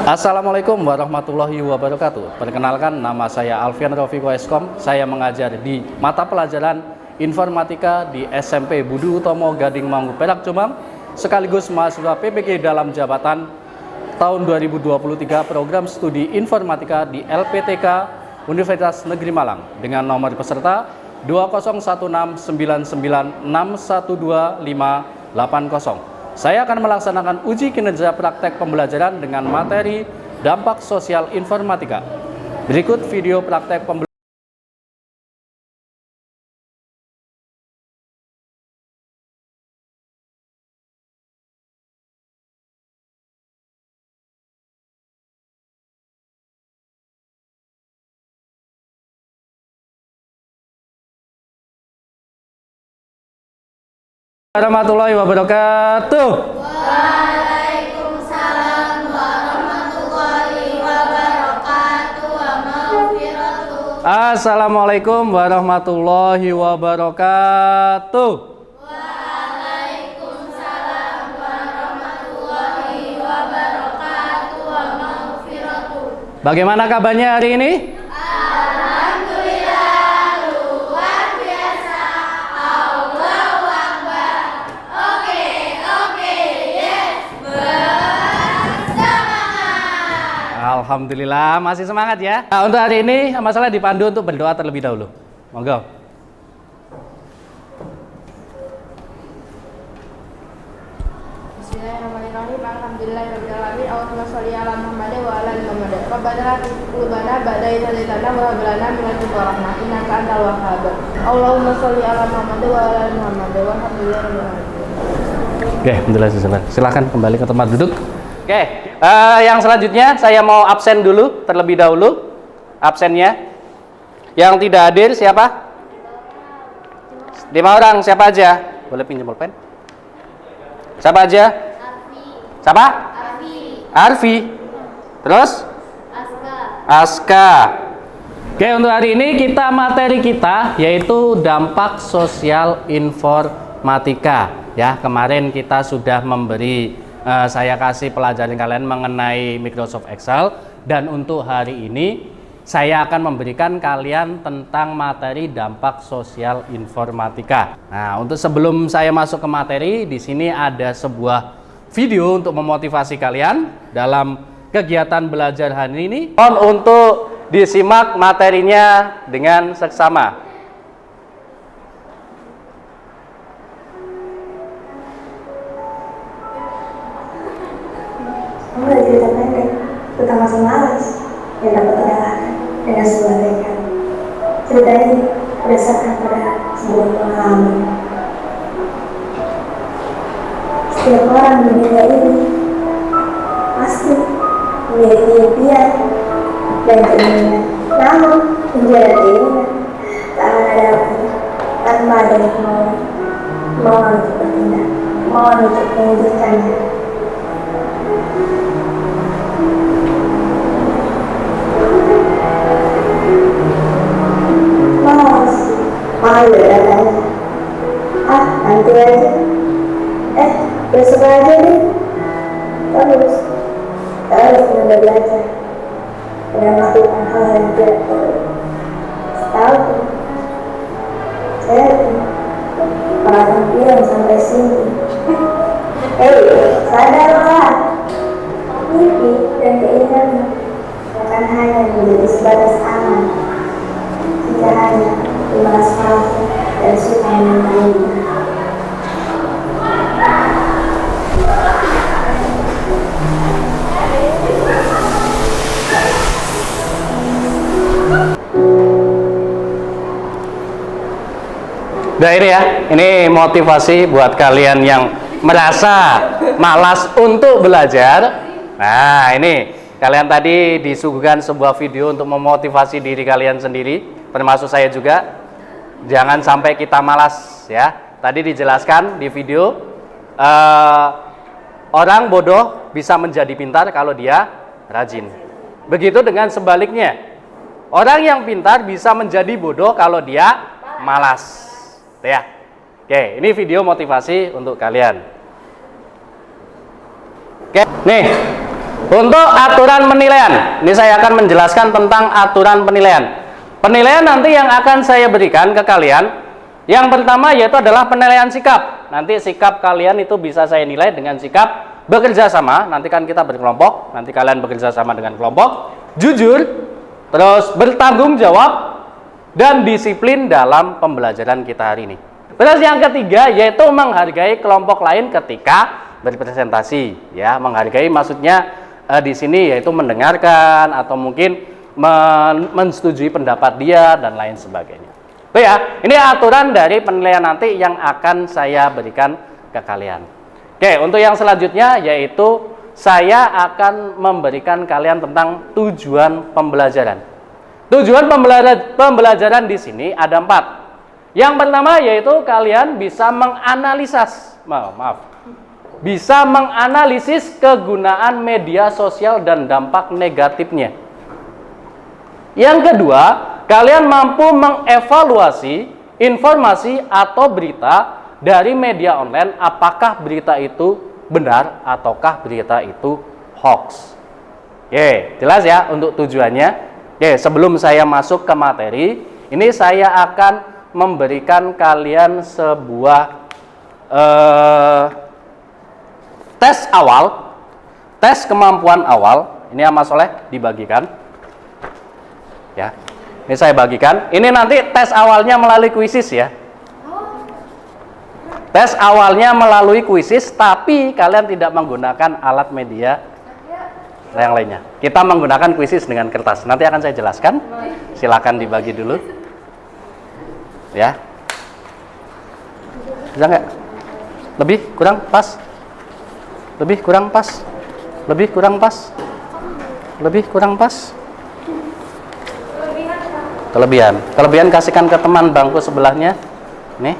Assalamualaikum warahmatullahi wabarakatuh. Perkenalkan, nama saya Alfian Rofiko Eskom. Saya mengajar di mata pelajaran Informatika di SMP Budi Utomo Gading Manggu Perak Jombang, sekaligus mahasiswa PPG dalam jabatan tahun 2023 program studi Informatika di LPTK Universitas Negeri Malang dengan nomor peserta 2016996125580. Saya akan melaksanakan uji kinerja praktek pembelajaran dengan materi dampak sosial informatika. Berikut video praktek pembelajaran. Warahmatullahi wabarakatuh. Waalaikumsalam warahmatullahi wabarakatuh. Assalamualaikum warahmatullahi wabarakatuh. Waalaikumsalam warahmatullahi wabarakatuh. Bagaimana kabarnya hari ini? Alhamdulillah masih semangat ya. Nah, untuk hari ini masalah dipandu untuk berdoa terlebih dahulu. Monggo. Bismillahirrahmanirrahim. Alhamdulillahirabbil alamin. Allahumma shalli ala Muhammad wa ala ali Muhammad. Rabbana la tuzigh qulubana ba'da idh hadaytana wa hab lana min ladunka rahmah innaka antal wahhab. Allahumma shalli ala Muhammad wa ala ali Muhammad. Walhamdulillahirabbil alamin. Oke, alhamdulillah. Silakan kembali ke tempat duduk. Oke, yang selanjutnya saya mau absen dulu terlebih dahulu. Absennya yang tidak hadir siapa? 5 orang. Siapa aja? Boleh pinjam pulpen? Siapa aja? Siapa? Arfi. Terus? Aska. Oke, untuk hari ini materi kita yaitu dampak sosial informatika. Ya, kemarin kita sudah memberi saya kasih pelajaran kalian mengenai Microsoft Excel, dan untuk hari ini saya akan memberikan kalian tentang materi dampak sosial informatika. Nah, untuk sebelum saya masuk ke materi, di sini ada sebuah video untuk memotivasi kalian dalam kegiatan belajar hari ini. Mohon untuk disimak materinya dengan seksama. Kamu ada cerita pendek tentang masa malas yang dapat terelakkan dengan sebuah tekad. Cerita ini berdasarkan pada sebuah pengalaman. Setiap orang di dunia ini pasti memiliki impian dan keinginan. Namun impian dan keinginan tak akan ada artinya tanpa adanya kemauan untuk bertindak, kemauan untuk mewujudkannya. Malu ya katanya. Nanti aja. Besok aja deh. Terus mulai belajar dan melakukan hal yang tidak perlu. Setahun saya akan bilang sampai sini. Sadarlah, mimpi dan keinginanmu akan hanya menjadi sebatas angan jika hanya dimalas palsu dan suka menentangnya. Nah ini ya, ini motivasi buat kalian yang merasa malas untuk belajar. Nah ini, kalian tadi disuguhkan sebuah video untuk memotivasi diri kalian sendiri, termasuk saya juga. Jangan sampai kita malas ya. Tadi dijelaskan di video, orang bodoh bisa menjadi pintar kalau dia rajin. Begitu dengan sebaliknya, orang yang pintar bisa menjadi bodoh kalau dia malas. Ya. Oke, ini video motivasi untuk kalian. Oke, nih Untuk aturan penilaian, ini saya akan menjelaskan tentang aturan penilaian. Penilaian nanti yang akan saya berikan ke kalian, yang pertama yaitu adalah penilaian sikap. Nanti sikap kalian itu bisa saya nilai dengan sikap bekerja sama. Nanti kan kita berkelompok, nanti kalian bekerja sama dengan kelompok, jujur, terus bertanggung jawab, dan disiplin dalam pembelajaran kita hari ini. Terus yang ketiga yaitu menghargai kelompok lain ketika berpresentasi, ya, menghargai maksudnya di sini yaitu mendengarkan atau mungkin mensetujui pendapat dia dan lain sebagainya. Tuh ya, ini aturan dari penilaian nanti yang akan saya berikan ke kalian. Oke, untuk yang selanjutnya yaitu saya akan memberikan kalian tentang tujuan pembelajaran. Tujuan pembelajaran di sini ada 4. Yang pertama yaitu kalian bisa bisa menganalisis kegunaan media sosial dan dampak negatifnya. Yang kedua, kalian mampu mengevaluasi informasi atau berita dari media online, apakah berita itu benar ataukah berita itu hoax. Oke, jelas ya untuk tujuannya. Oke, sebelum saya masuk ke materi, ini saya akan memberikan kalian sebuah tes awal, tes kemampuan awal. Ini Mas Soleh dibagikan. Ya. Ini saya bagikan. Ini nanti tes awalnya melalui kuisis ya. Tes awalnya melalui kuisis, tapi kalian tidak menggunakan alat media yang lainnya. Kita menggunakan kuisis dengan kertas. Nanti akan saya jelaskan. Silakan dibagi dulu. Ya. Bisa nggak? Lebih? Kurang? Pas? Lebih? Kurang? Pas? Lebih? Kurang? Pas? Lebih? Kurang? Pas? Kelebihan. Kelebihan kasihkan ke teman bangku sebelahnya. Nih.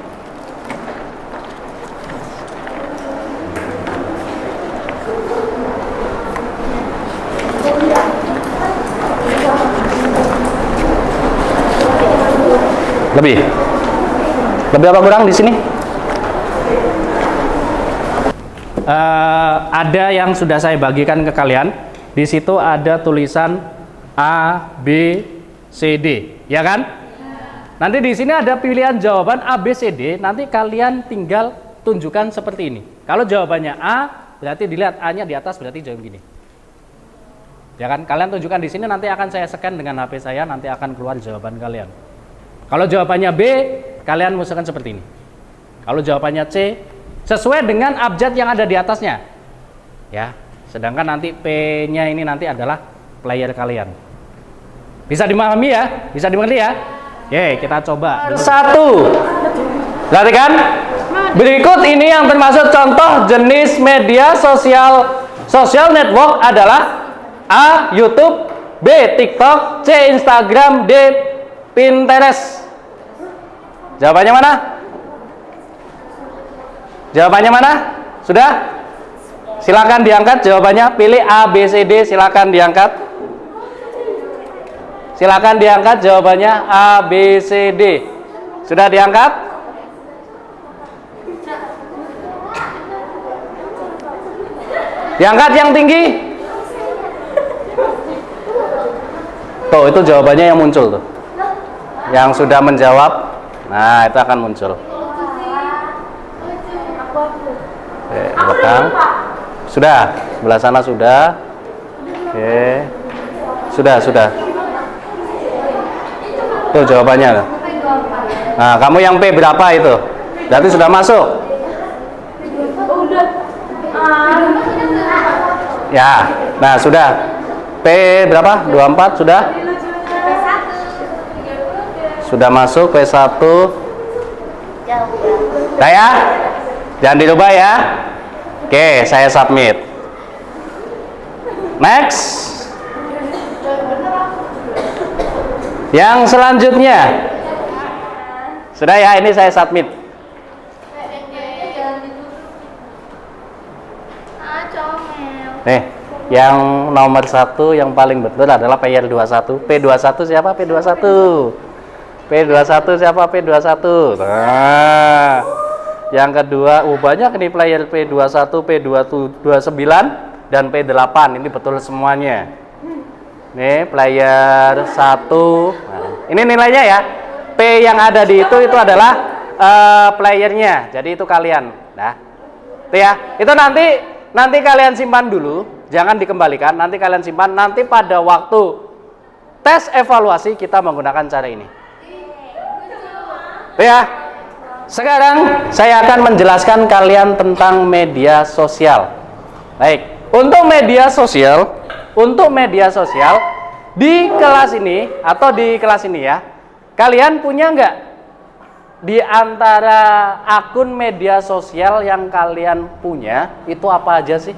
Lebih. Lebih apa kurang di sini? Ada yang sudah saya bagikan ke kalian. Di situ ada tulisan A, B, C, D, ya kan? Nanti di sini ada pilihan jawaban A, B, C, D. Nanti kalian tinggal tunjukkan seperti ini. Kalau jawabannya A, berarti dilihat A-nya di atas, berarti jawab gini. Ya kan? Kalian tunjukkan di sini, nanti akan saya scan dengan HP saya, nanti akan keluar jawaban kalian. Kalau jawabannya B, kalian masukkan seperti ini. Kalau jawabannya C, sesuai dengan abjad yang ada di atasnya. Ya, sedangkan nanti P-nya ini nanti adalah player kalian. Bisa dimahami ya? Bisa dimengerti ya? Oke, kita coba. 1. Perhatikan. Berikut ini yang termasuk contoh jenis media social network adalah A. YouTube, B. TikTok, C. Instagram, D. Pinterest. Jawabannya mana? Jawabannya mana? Sudah? Silakan diangkat jawabannya. Pilih A, B, C, D. Silakan diangkat. Silakan diangkat jawabannya A, B, C, D. Sudah diangkat? Diangkat yang tinggi. Tuh, itu jawabannya yang muncul tuh. Yang sudah menjawab, nah itu akan muncul. Oke, belakang. Sudah, sebelah sana sudah. Oke. Sudah. Tuh jawabannya. Nah, kamu yang P berapa itu? Berarti sudah masuk. Ya, nah sudah. P berapa? 24 sudah? Sudah masuk P1. Nah ya, jangan dirubah ya. Oke, saya submit. Next. Yang selanjutnya. Sudah ya, ini saya submit. Nih, yang nomor 1 yang paling betul adalah PR21. P21 siapa? P21. P21 siapa? P21. Nah, yang kedua, banyak nih player P21, P29, dan P8. Ini betul semuanya. Nih, player 1. Nah, ini nilainya ya. P yang ada di itu adalah playernya. Jadi itu kalian. Nah, itu ya. Itu nanti kalian simpan dulu, jangan dikembalikan. Nanti kalian simpan. Nanti pada waktu tes evaluasi kita menggunakan cara ini. Itu ya. Sekarang saya akan menjelaskan kalian tentang media sosial. Baik, untuk media sosial di kelas ini atau di kelas ini ya. Kalian punya nggak di antara akun media sosial yang kalian punya itu apa aja sih?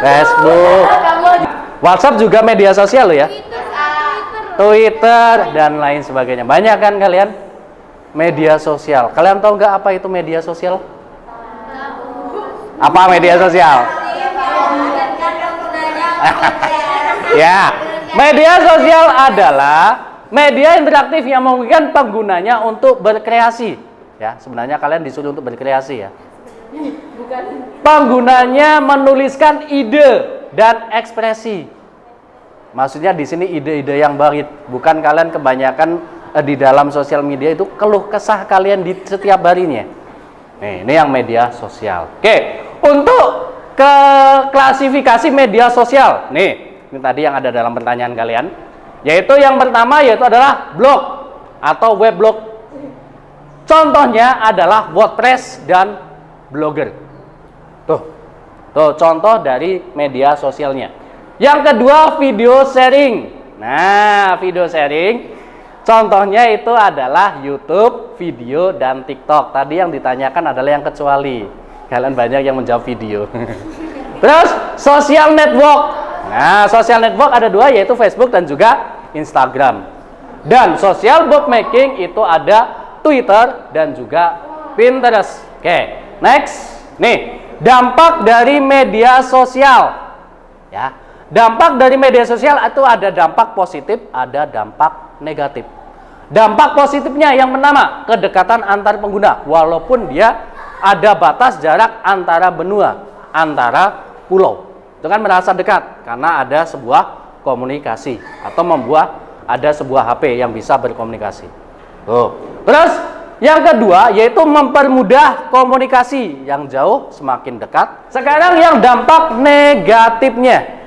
Facebook, WhatsApp juga media sosial loh ya. Twitter dan lain sebagainya. Banyak kan kalian media sosial. Kalian tahu nggak apa itu media sosial? Apa media sosial? Ya, media sosial adalah media interaktif yang memungkinkan penggunanya untuk berkreasi. Ya, sebenarnya kalian disuruh untuk berkreasi ya. Penggunanya menuliskan ide dan ekspresi. Maksudnya di sini ide-ide yang baik, bukan kalian kebanyakan di dalam sosial media itu keluh kesah kalian di setiap harinya. Nih, ini yang media sosial. Oke, untuk ke klasifikasi media sosial. Nih, ini tadi yang ada dalam pertanyaan kalian. Yaitu yang pertama yaitu adalah blog atau web blog. Contohnya adalah WordPress dan Blogger. Tuh contoh dari media sosialnya. Yang kedua video sharing. Nah, video sharing contohnya itu adalah YouTube, video, dan TikTok. Tadi yang ditanyakan adalah yang kecuali. Kalian banyak yang menjawab video. Terus social network. Nah, social network ada dua yaitu Facebook dan juga Instagram. Dan social bookmaking itu ada Twitter dan juga Pinterest. Oke, next. Nih, dampak dari media sosial. Ya. Dampak dari media sosial itu ada dampak positif, ada dampak negatif. Dampak positifnya yang pertama, kedekatan antar pengguna. Walaupun dia ada batas jarak antara benua, antara pulau. Itu kan merasa dekat karena ada sebuah komunikasi atau ada sebuah HP yang bisa berkomunikasi. Terus yang kedua yaitu mempermudah komunikasi, yang jauh semakin dekat. Sekarang yang dampak negatifnya.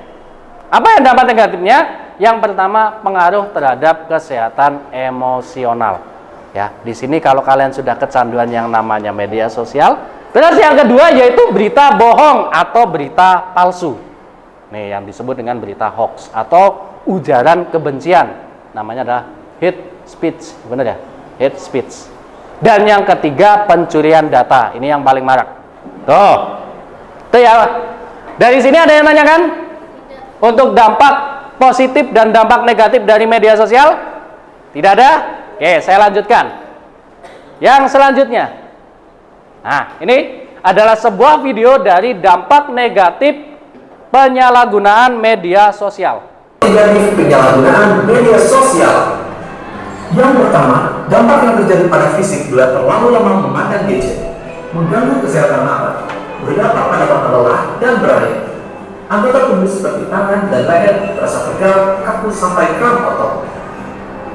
Apa yang dampak negatifnya? Yang pertama, pengaruh terhadap kesehatan emosional. Ya, di sini kalau kalian sudah kecanduan yang namanya media sosial. Terus yang kedua yaitu berita bohong atau berita palsu. Nih, yang disebut dengan berita hoax atau ujaran kebencian. Namanya adalah hate speech, benar ya? Hate speech. Dan yang ketiga, pencurian data. Ini yang paling marak. Tuh ya. Dari sini ada yang nanyakan? Untuk dampak positif dan dampak negatif dari media sosial? Tidak ada? Oke, saya lanjutkan. Yang selanjutnya. Nah, ini adalah sebuah video dari dampak negatif penyalahgunaan media sosial. Negatif penyalahgunaan media sosial. Yang pertama, dampak yang terjadi pada fisik bila terlalu lama memandang gadget, mengganggu kesehatan mata, berdampak pada mata lelah dan berair. Anggota tubuh seperti tangan dan leher terasa pegal, kaku sampai kram otot.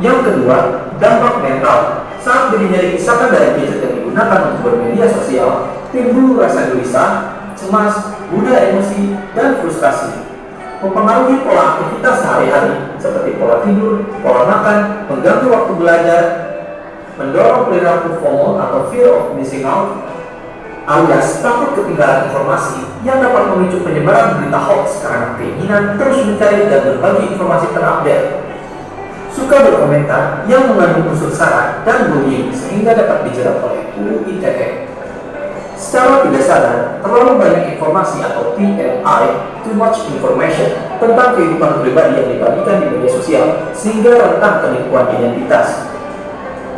Yang kedua, dampak mental. Saat dirinya dipisahkan dari gadget yang digunakan untuk bermedia sosial, timbul rasa gelisah, cemas, mudah emosi, dan frustasi. Mempengaruhi pola aktivitas sehari-hari seperti pola tidur, pola makan, mengganggu waktu belajar, mendorong perilaku FOMO atau fear of missing out, alias takut ketinggalan informasi yang dapat memicu penyebaran berita hoax karena keinginan terus mencari dan berbagi informasi terupdate. Suka berkomentar yang mengandung unsur sara dan bullying sehingga dapat dijerat oleh UU ITE. Secara tidak sadar, terlalu banyak informasi atau TMI, too much information, tentang kehidupan pribadi yang dibagikan di media sosial sehingga rentan penipuan identitas.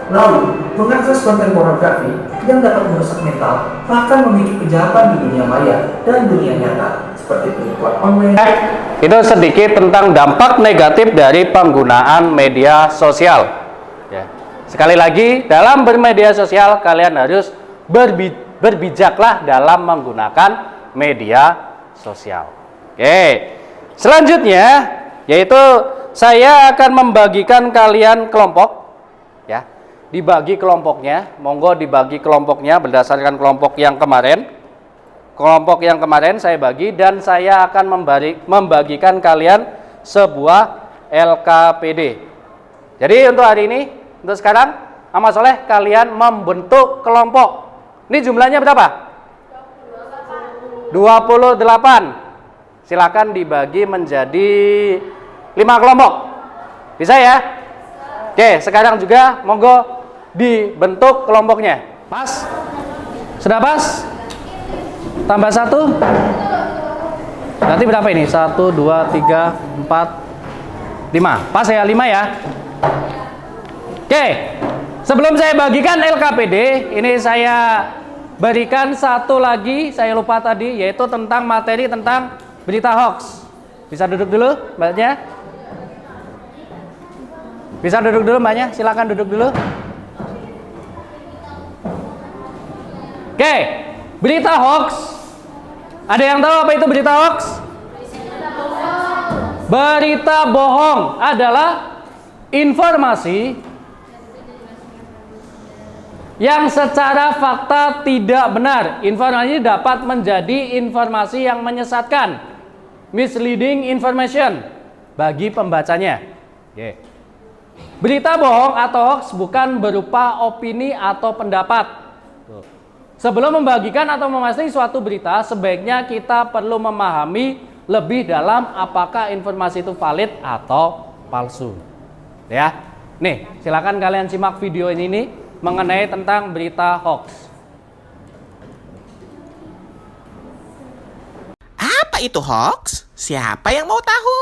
Lalu, mengakses konten pornografi yang dapat merusak mental, bahkan memicu kejahatan di dunia maya dan dunia nyata, seperti penipuan online. Itu sedikit tentang dampak negatif dari penggunaan media sosial. Ya. Sekali lagi, dalam bermedia sosial kalian harus berbijaklah dalam menggunakan media sosial. Oke, selanjutnya yaitu saya akan membagikan kalian kelompok, ya, dibagi kelompoknya, monggo dibagi kelompoknya berdasarkan kelompok yang kemarin. Kelompok yang kemarin saya bagi dan saya akan membagikan kalian sebuah LKPD. Jadi untuk hari ini, untuk sekarang, Amal Soleh kalian membentuk kelompok. Ini jumlahnya berapa? 28. Silakan dibagi menjadi 5 kelompok. Bisa ya? Oke, sekarang juga monggo dibentuk kelompoknya. Pas? Sudah pas? Tambah 1? Berarti berapa ini? 1, 2, 3, 4, 5. Pas ya? 5 ya? Oke, sebelum saya bagikan LKPD, ini saya berikan satu lagi, saya lupa tadi, yaitu tentang materi tentang berita hoax. Bisa duduk dulu mbaknya? Bisa duduk dulu mbaknya? Silakan duduk dulu. Oke, berita hoax. Ada yang tahu apa itu berita hoax? Berita bohong adalah informasi yang secara fakta tidak benar. Informasi dapat menjadi informasi yang menyesatkan, misleading information bagi pembacanya. Berita bohong atau hoax bukan berupa opini atau pendapat. Sebelum membagikan atau memastikan suatu berita, sebaiknya kita perlu memahami lebih dalam apakah informasi itu valid atau palsu. Ya, nih silakan kalian simak video ini nih, mengenai tentang berita hoax. Apa itu hoax? Siapa yang mau tahu?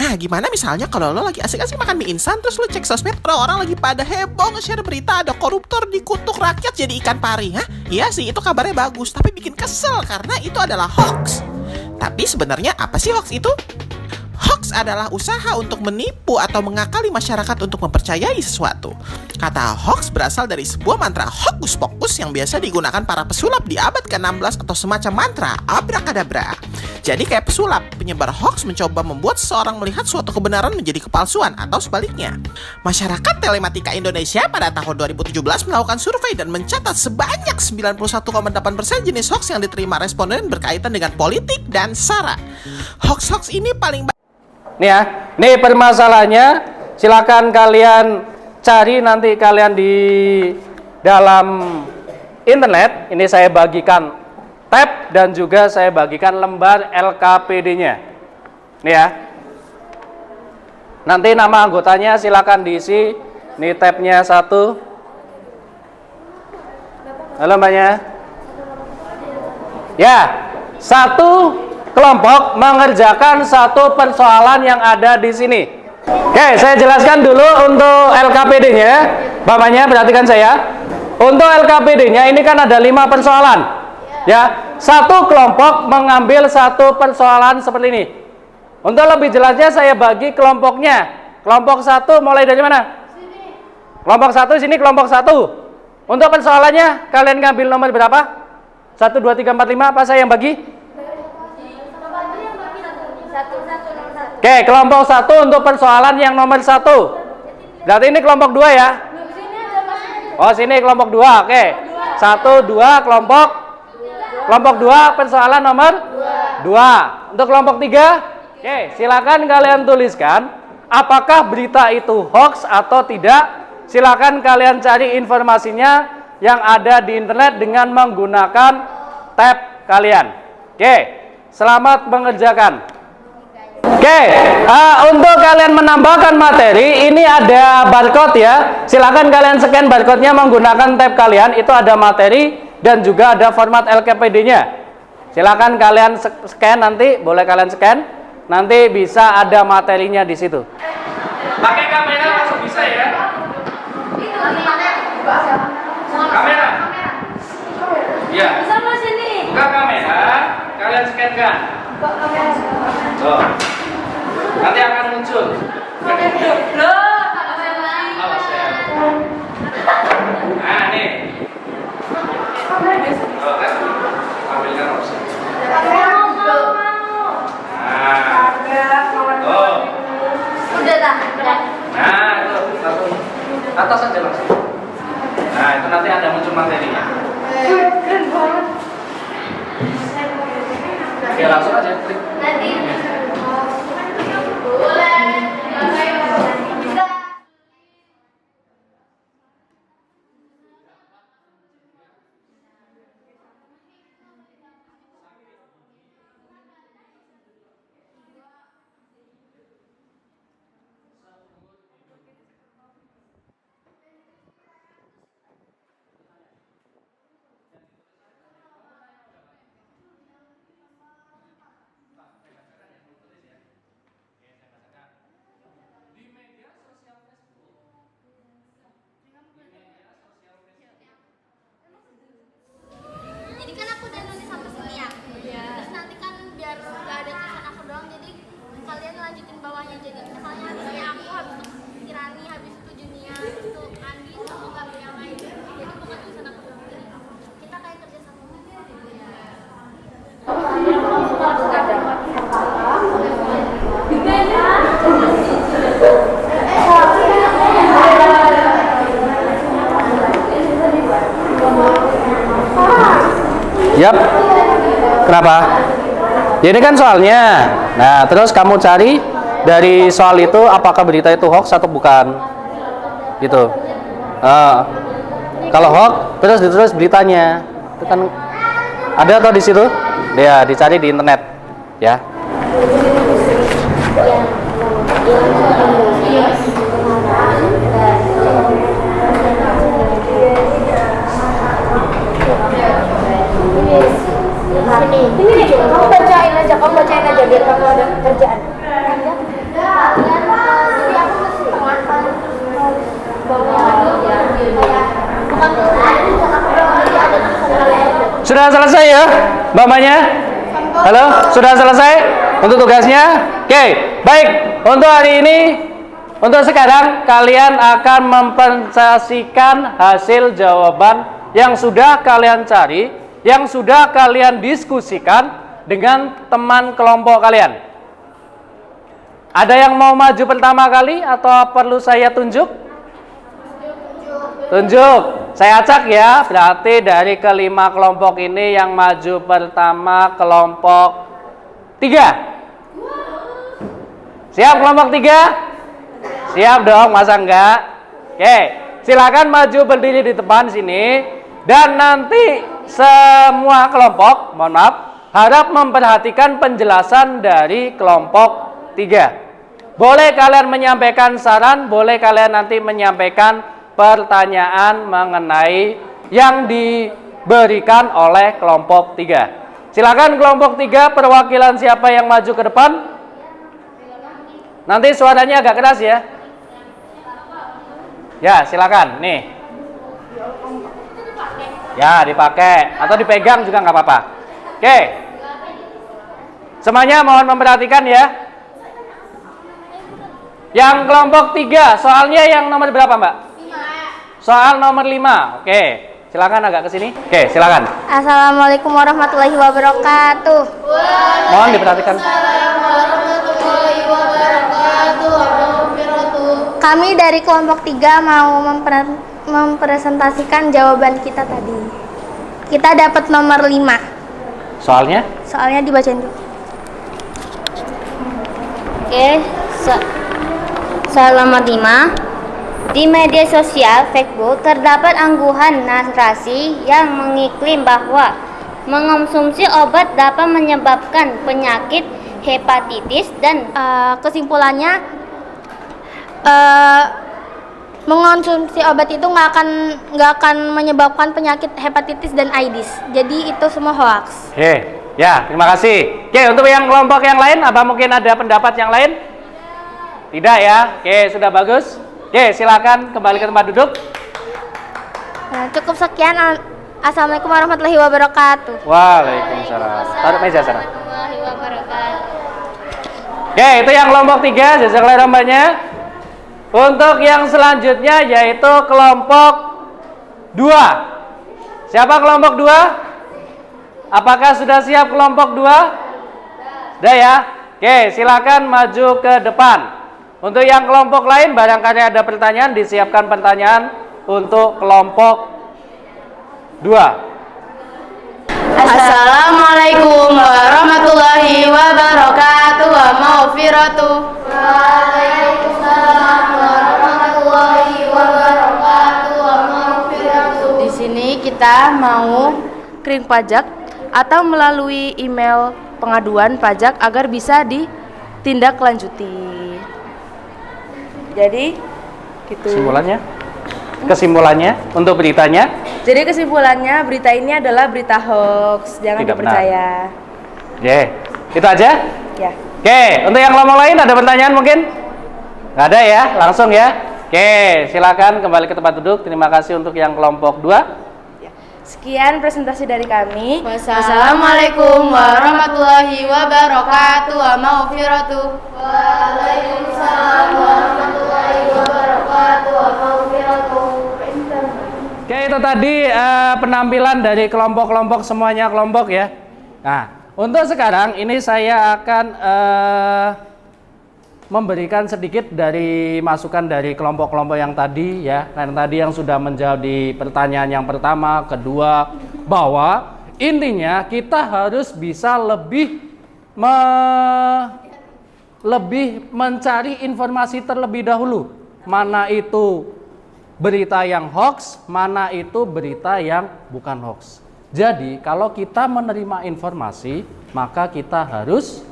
Nah, gimana misalnya kalau lo lagi asik-asik makan mie instan, terus lo cek sosmed, orang-orang lagi pada heboh nge-share berita ada koruptor dikutuk rakyat jadi ikan pari. Hah? Iya sih, itu kabarnya bagus, tapi bikin kesel karena itu adalah hoax. Tapi sebenarnya apa sih hoax itu? Hoax adalah usaha untuk menipu atau mengakali masyarakat untuk mempercayai sesuatu. Kata hoax berasal dari sebuah mantra hokus pokus yang biasa digunakan para pesulap di abad ke-16 atau semacam mantra abrakadabra. Jadi kayak pesulap, penyebar hoax mencoba membuat seseorang melihat suatu kebenaran menjadi kepalsuan atau sebaliknya. Masyarakat Telematika Indonesia pada tahun 2017 melakukan survei dan mencatat sebanyak 91,8% jenis hoax yang diterima responden berkaitan dengan politik dan SARA. Hoax-hoax ini paling Nih ya, nih permasalahannya. Silakan kalian cari nanti kalian di dalam internet. Ini saya bagikan tab dan juga saya bagikan lembar LKPD-nya. Nih ya. Nanti nama anggotanya silakan diisi. Nih tabnya 1. Halo mbaknya. Ya, 1 kelompok mengerjakan satu persoalan yang ada di sini. Oke, saya jelaskan dulu untuk LKPD-nya. Bapaknya perhatikan saya. Untuk LKPD-nya ini kan ada 5 persoalan. Ya, satu kelompok mengambil satu persoalan seperti ini. Untuk lebih jelasnya saya bagi kelompoknya. Kelompok 1 mulai dari mana? Sini. Kelompok 1 sini, kelompok 1. Untuk persoalannya kalian ngambil nomor berapa? 1, 2, 3, 4, 5. Apa saya yang bagi? Oke, kelompok 1 untuk persoalan yang nomor 1. Berarti ini kelompok 2 ya? Oh, sini kelompok 2. Oke. 1, 2 kelompok 2 persoalan nomor 2. Untuk kelompok 3, oke, silakan kalian tuliskan apakah berita itu hoax atau tidak. Silakan kalian cari informasinya yang ada di internet dengan menggunakan tab kalian. Oke, selamat mengerjakan. Oke, untuk kalian menambahkan materi, ini ada barcode ya. Silakan kalian scan barcode-nya menggunakan tab kalian. Itu ada materi dan juga ada format LKPD-nya. Silakan kalian scan nanti, boleh kalian scan. Nanti bisa ada materinya di situ. Pakai kamera langsung bisa ya. Kamera. Iya. Sama sini. Buka kamera, kalian scan kan. Oh. Nanti akan muncul. Loh, sama saya. Awas ya. Oh, kan? Ambilkan opsi. Oh. Udah dah. Nah, itu satu atas aja langsung. Nah, itu nanti ada muncul materinya. Keren banget. Oke, langsung aja klik. Nanti. Boleh. Jadi kan aku udah nulis sampai sini ya. Terus nanti kan biar nggak ada tulisan aku doang, jadi kalian lanjutin bawahnya. Jadi misalnya habisnya aku, habis itu Kirani, habis itu Junia, habis itu Andi, sama kamu yang lain. Jadi bukan tulisan aku doang. Jadi kita kayak kerja sama. Yap. Kenapa? Ya ini kan soalnya. Nah, terus kamu cari dari soal itu apakah berita itu hoax atau bukan. Gitu. Kalau hoax, terus ditulis beritanya. Itu kan ada atau di situ? Ya, dicari di internet. Ya. Ini kamu bacain aja biar kamu ada kerjaan. Sudah selesai ya, Mbak-mbaknya? Halo, sudah selesai untuk tugasnya? Oke, baik. Untuk hari ini, untuk sekarang kalian akan mempresentasikan hasil jawaban yang sudah kalian cari, yang sudah kalian diskusikan dengan teman kelompok kalian. Ada yang mau maju pertama kali atau perlu saya tunjuk? Tunjuk. Saya acak ya, berarti dari kelima kelompok ini yang maju pertama kelompok 3. Siap kelompok 3? Siap dong, masa enggak? Oke, silakan maju berdiri di depan sini. Dan nanti semua kelompok, mohon maaf, harap memperhatikan penjelasan dari kelompok 3. Boleh kalian menyampaikan saran, boleh kalian nanti menyampaikan pertanyaan mengenai yang diberikan oleh kelompok 3. Silakan kelompok 3, perwakilan siapa yang maju ke depan? Nanti suaranya agak keras ya. Ya, silakan. Nih. Ya, dipakai atau dipegang juga nggak apa-apa. Oke. Semuanya mohon memperhatikan ya. Yang kelompok 3, soalnya yang nomor berapa, Mbak? 5. Soal nomor 5. Oke, silakan agak ke sini. Oke, silakan. Assalamualaikum warahmatullahi wabarakatuh. Mohon diperhatikan. Kami dari kelompok 3 mau mempresentasikan jawaban kita tadi. Kita dapat nomor 5. Soalnya? Soalnya dibacain dulu. Oke, soal nomor 5. Di media sosial Facebook terdapat angguhan narasi yang mengklaim bahwa mengonsumsi obat dapat menyebabkan penyakit hepatitis dan Kesimpulannya, mengonsumsi obat itu nggak akan menyebabkan penyakit hepatitis dan AIDS. Jadi itu semua hoax. Oke, ya, terima kasih. Oke, untuk yang kelompok yang lain, apa mungkin ada pendapat yang lain? Tidak ya? Oke, sudah bagus. Oke, silakan kembali ke tempat duduk. Nah, cukup sekian. Assalamualaikum warahmatullahi wabarakatuh. Waalaikumsalam. Taruh meja sana. warahmatullahi wabarakatuh. Oke, itu yang kelompok 3, jazakallahu khairan. Untuk yang selanjutnya yaitu kelompok 2. Siapa kelompok 2? Apakah sudah siap kelompok 2? Sudah ya? Oke, silakan maju ke depan. Untuk yang kelompok lain, barangkali ada pertanyaan, disiapkan pertanyaan untuk kelompok 2. Assalamualaikum warahmatullahi wabarakatuh wa maghfiratuh. Waalaikumsalam warahmatullahi wabarakatuh wa maghfiratuh. Di sini kita mau kering pajak atau melalui email pengaduan pajak agar bisa ditindaklanjuti. Jadi gitu. Kesimpulannya untuk beritanya. Jadi kesimpulannya berita ini adalah berita hoax, jangan Tidak dipercaya. Oke, itu aja? Ya. Oke, untuk yang kelompok lain ada pertanyaan mungkin? Nggak ada ya, langsung ya. Oke, silakan kembali ke tempat duduk. Terima kasih untuk yang kelompok 2. Sekian presentasi dari kami. Wassalamualaikum warahmatullahi wabarakatuh wa maghfiratuh. Waalaikumsalam warahmatullahi wabarakatuh wa maghfiratuh. Oke, itu tadi penampilan dari kelompok-kelompok, semuanya kelompok ya. Nah, untuk sekarang ini saya akan memberikan sedikit dari masukan dari kelompok-kelompok yang tadi ya. Karena tadi yang sudah menjawab di pertanyaan yang pertama, kedua, bahwa intinya kita harus bisa lebih mencari informasi terlebih dahulu. Mana itu berita yang hoax, mana itu berita yang bukan hoax. Jadi kalau kita menerima informasi, maka kita harus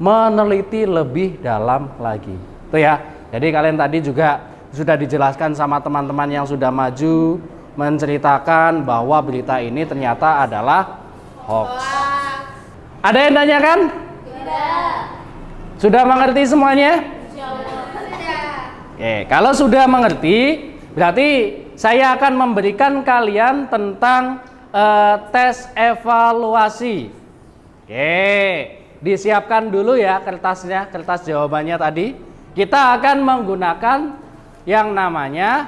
meneliti lebih dalam lagi. Itu ya. Jadi kalian tadi juga sudah dijelaskan sama teman-teman yang sudah maju menceritakan bahwa berita ini ternyata adalah hoax. Ada yang tanyakan? Tidak. Sudah mengerti semuanya? Oke, kalau sudah mengerti, berarti saya akan memberikan kalian tentang tes evaluasi. Oke, disiapkan dulu ya kertasnya, kertas jawabannya tadi. Kita akan menggunakan yang namanya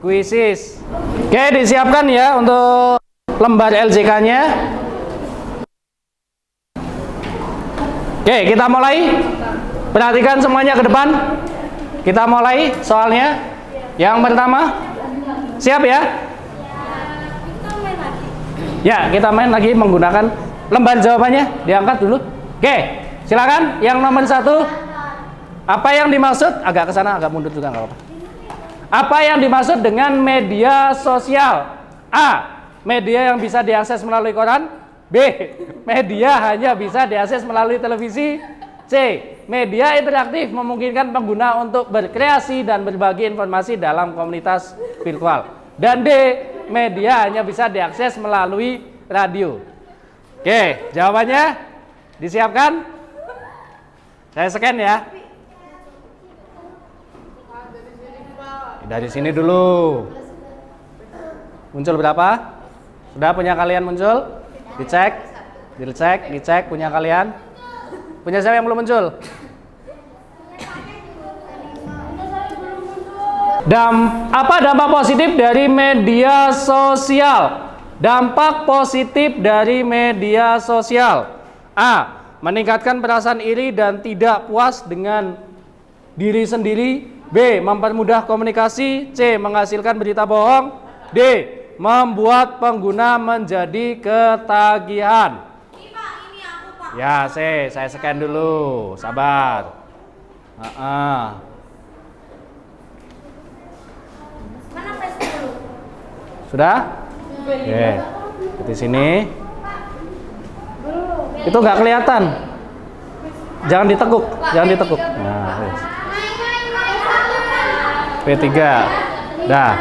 kuisis. Oke, disiapkan ya untuk lembar LJK-nya. Oke, kita mulai. Perhatikan semuanya ke depan. Kita mulai soalnya. Yang pertama, siap ya? Ya, kita main lagi menggunakan lembar jawabannya. Diangkat dulu. Oke, silakan. Yang nomor 1, apa yang dimaksud? Agak ke sana, agak mundur juga nggak apa-apa. Apa yang dimaksud dengan media sosial? A, media yang bisa diakses melalui koran. B, media hanya bisa diakses melalui televisi. C, media interaktif memungkinkan pengguna untuk berkreasi dan berbagi informasi dalam komunitas virtual. Dan D, media hanya bisa diakses melalui radio. Oke, jawabannya disiapkan. Saya scan ya. Dari sini dulu. Muncul berapa? Sudah punya kalian muncul? Dicek punya kalian. Punya siapa yang belum muncul? Apa dampak positif dari media sosial? Dampak positif dari media sosial. A, meningkatkan perasaan iri dan tidak puas dengan diri sendiri. B, mempermudah komunikasi. C, menghasilkan berita bohong. D, membuat pengguna menjadi ketagihan. Ya, saya scan dulu. Sabar. Sudah? Oke. Di sini. Itu nggak kelihatan. Jangan ditekuk, Nah, wes. P3. Dah.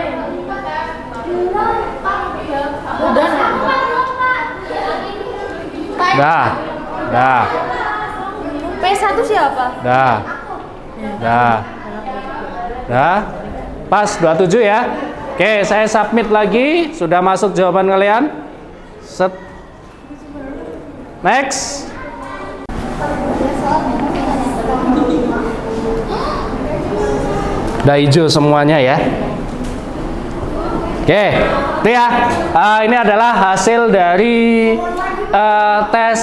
Dah. P1 siapa? Dah. Pas 27 ya. Oke, saya submit lagi. Sudah masuk jawaban kalian. Set. Next. Udah hijau semuanya ya. Oke, itu ya. Ini adalah hasil dari tes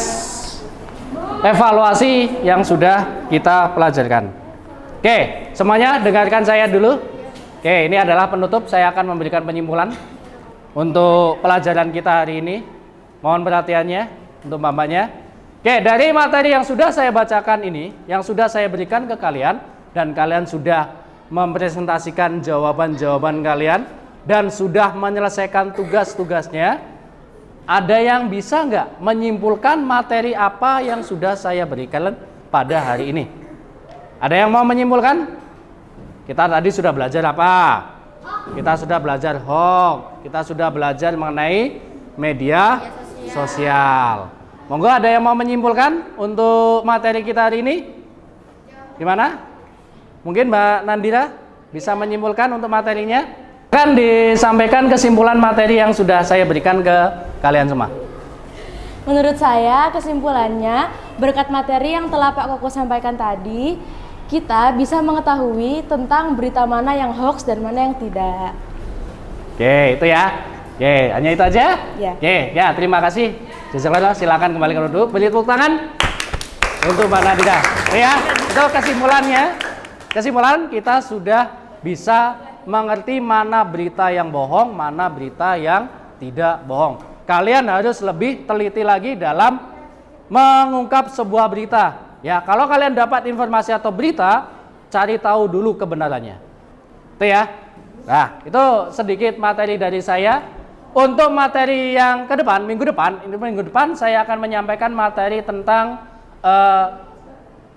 evaluasi yang sudah kita pelajarkan. Oke, semuanya dengarkan saya dulu. Oke, ini adalah penutup. Saya akan memberikan penyimpulan untuk pelajaran kita hari ini. Mohon perhatiannya untuk mbak-mbaknya. Oke, dari materi yang sudah saya bacakan ini, yang sudah saya berikan ke kalian, dan kalian sudah mempresentasikan jawaban-jawaban kalian, dan sudah menyelesaikan tugas-tugasnya, ada yang bisa nggak menyimpulkan materi apa yang sudah saya berikan pada hari ini? Ada yang mau menyimpulkan? Kita tadi sudah belajar apa? Kita sudah belajar hoax, kita sudah belajar mengenai media sosial. Monggo ada yang mau menyimpulkan untuk materi kita hari ini? Gimana? Mungkin Mbak Nandira bisa menyimpulkan untuk materinya? Kan disampaikan kesimpulan materi yang sudah saya berikan ke kalian semua. Menurut saya kesimpulannya, berkat materi yang telah Pak Koko sampaikan tadi, kita bisa mengetahui tentang berita mana yang hoax dan mana yang tidak. Oke, itu ya. Oke, hanya itu aja? Ya. Oke, ya terima kasih. Jazakallah, silakan kembali ke duduk. Beri tepuk tangan untuk Mbak Nandira. Ya, itu kesimpulannya. Kesimpulan kita sudah bisa mengerti mana berita yang bohong, mana berita yang tidak bohong. Kalian harus lebih teliti lagi dalam mengungkap sebuah berita. Ya, kalau kalian dapat informasi atau berita, cari tahu dulu kebenarannya. Itu ya. Nah, itu sedikit materi dari saya. Untuk materi yang ke depan, minggu depan saya akan menyampaikan materi tentang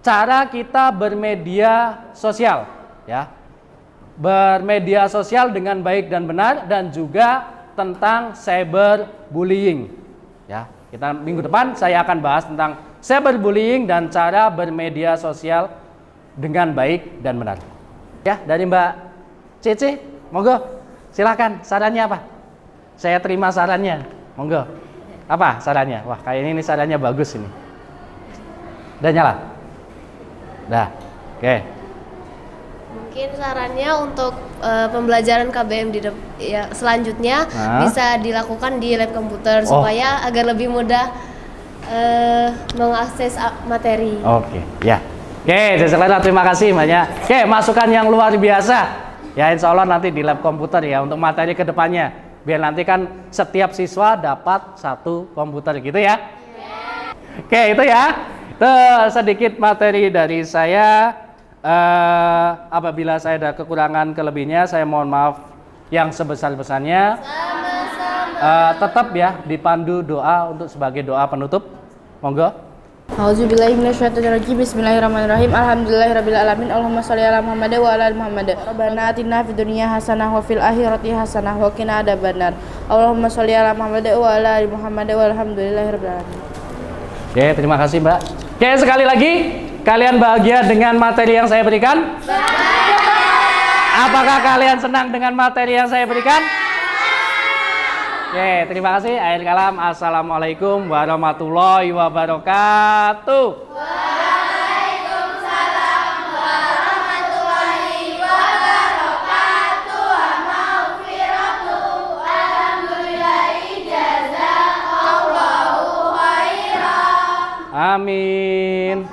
cara kita bermedia sosial, ya. Bermedia sosial dengan baik dan benar, dan juga tentang cyberbullying. Ya, kita minggu depan saya akan bahas tentang cyberbullying dan cara bermedia sosial dengan baik dan benar. Ya, dari Mbak Cici, monggo, silakan sarannya apa? Saya terima sarannya, monggo. Apa sarannya? Wah, kayaknya ini sarannya bagus ini. Udah nyala? Udah, oke. Mungkin sarannya untuk pembelajaran KBM selanjutnya bisa dilakukan di lab komputer supaya agar lebih mudah mengakses materi. Oke, ya. Oke, jazakallah, terima kasih banyak. Oke, masukan yang luar biasa. Ya, insya Allah nanti di lab komputer ya untuk materi kedepannya. Biar nanti kan setiap siswa dapat 1 komputer gitu ya. Oke, itu ya. Itu sedikit materi dari saya. Apabila saya ada kekurangan kelebihnya, saya mohon maaf yang sebesar-besarnya. Tetap ya dipandu doa untuk sebagai doa penutup. Monggo. Auzubillahi minasyaitonirrajim. Bismillahirrahmanirrahim. Alhamdulillahirabbil alamin. Allahumma shalli ala Muhammad wa ala ali Muhammad. Rabbana atina fid dunya hasanah wa fil akhirati hasanah wa qina adzabannar. Allahumma shalli ala Muhammad wa ala ali Muhammad walhamdulillahirabbil alamin. Oke, terima kasih, Mbak. Oke, sekali lagi, kalian bahagia dengan materi yang saya berikan? Apakah kalian senang dengan materi yang saya berikan? Oke, terima kasih. Akhir kalam, assalamualaikum warahmatullahi wabarakatuh. Waalaikumsalam warahmatullahi wabarakatuh. Maghfiratu alhamdulillahi jazakallahu khairan. Amin.